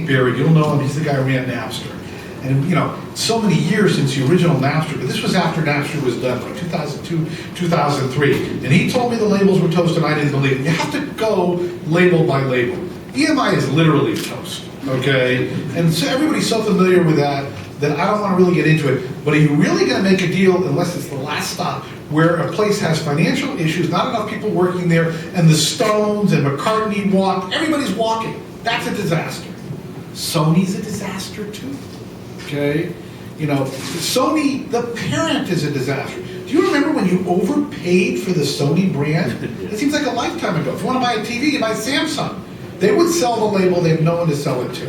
Steve Berry, you'll know him, he's the guy who ran Napster. And you know, so many years since the original Napster, but this was after Napster was done, like 2002, 2003. And he told me the labels were toast and I didn't believe it. You have to go label by label. EMI is literally toast, okay? And so everybody's so familiar with that I don't want to really get into it. But are you really going to make a deal, unless it's the last stop, where a place has financial issues, not enough people working there, and the Stones and McCartney walk, everybody's walking. That's a disaster. Sony's a disaster too, okay? You know, Sony, the parent, is a disaster. Do you remember when you overpaid for the Sony brand? It seems like a lifetime ago. If you want to buy a TV, you buy Samsung. They would sell the label, they have no one to sell it to,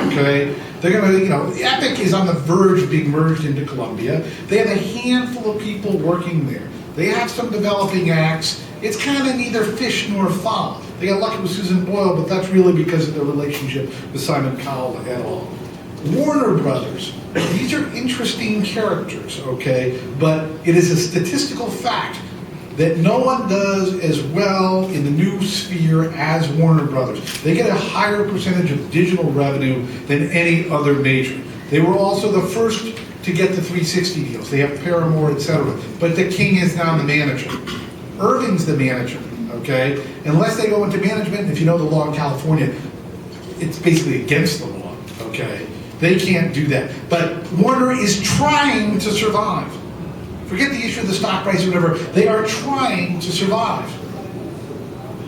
okay? They're gonna, you know, Epic is on the verge of being merged into Columbia. They have a handful of people working there. They have some developing acts. It's kind of neither fish nor fowl. They got lucky with Susan Boyle, but that's really because of their relationship with Simon Cowell et al. Warner Brothers, these are interesting characters, okay? But it is a statistical fact that no one does as well in the new sphere as Warner Brothers. They get a higher percentage of digital revenue than any other major. They were also the first to get the 360 deals. They have Paramore, etc. But the king is now the manager. Irving's the manager, okay? Unless they go into management, if you know the law in California, it's basically against the law, okay? They can't do that. But Warner is trying to survive. Forget the issue of the stock price or whatever. They are trying to survive.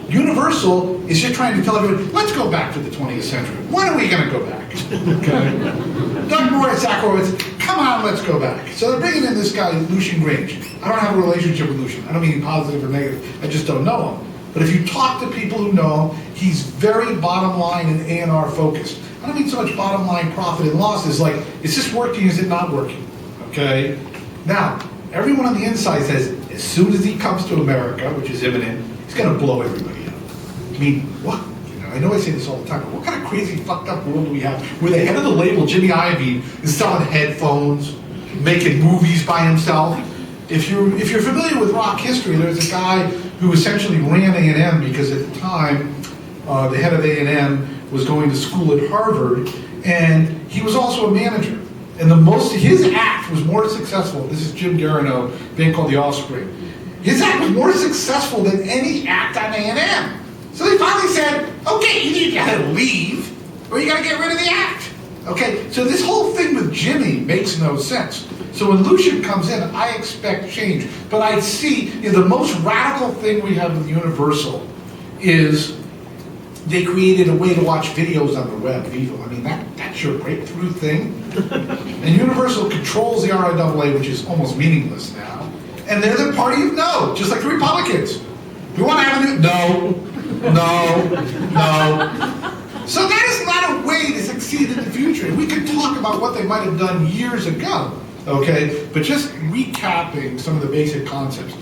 Universal is just trying to tell everybody, let's go back to the 20th century. When are we going to go back? Okay. Doug Morris, Ackroyd, come on, let's go back. So they're bringing in this guy, Lucian Grange. I don't have a relationship with Lucian. I don't mean positive or negative. I just don't know him. But if you talk to people who know him, he's very bottom line and A&R focused. I don't mean so much bottom line profit and losses, like, is this working, is it not working? Okay? Now, everyone on the inside says, as soon as he comes to America, which is imminent, he's going to blow everybody up. I mean, what? You know, I know I say this all the time, but what kind of crazy, fucked up world do we have where the head of the label, Jimmy Iovine, is selling headphones, making movies by himself? If you're familiar with rock history, there's a guy who essentially ran A&M because at the time, the head of A&M was going to school at Harvard, and he was also a manager. And his act was more successful. This is Jim Garino, a band called The Offspring. His act was more successful than any act on A&M. So they finally said, okay, either you gotta leave, or you gotta get rid of the act. Okay, so this whole thing with Jimmy makes no sense. So when Lucian comes in, I expect change. But I see, you know, the most radical thing we have with Universal is they created a way to watch videos on the web, Vivo. I mean, that's your breakthrough thing. And Universal controls the RIAA, which is almost meaningless now. And they're the party of no, just like the Republicans. We want to have a new, no. So that is not a way to succeed in the future. We could talk about what they might have done years ago, okay? But just recapping some of the basic concepts.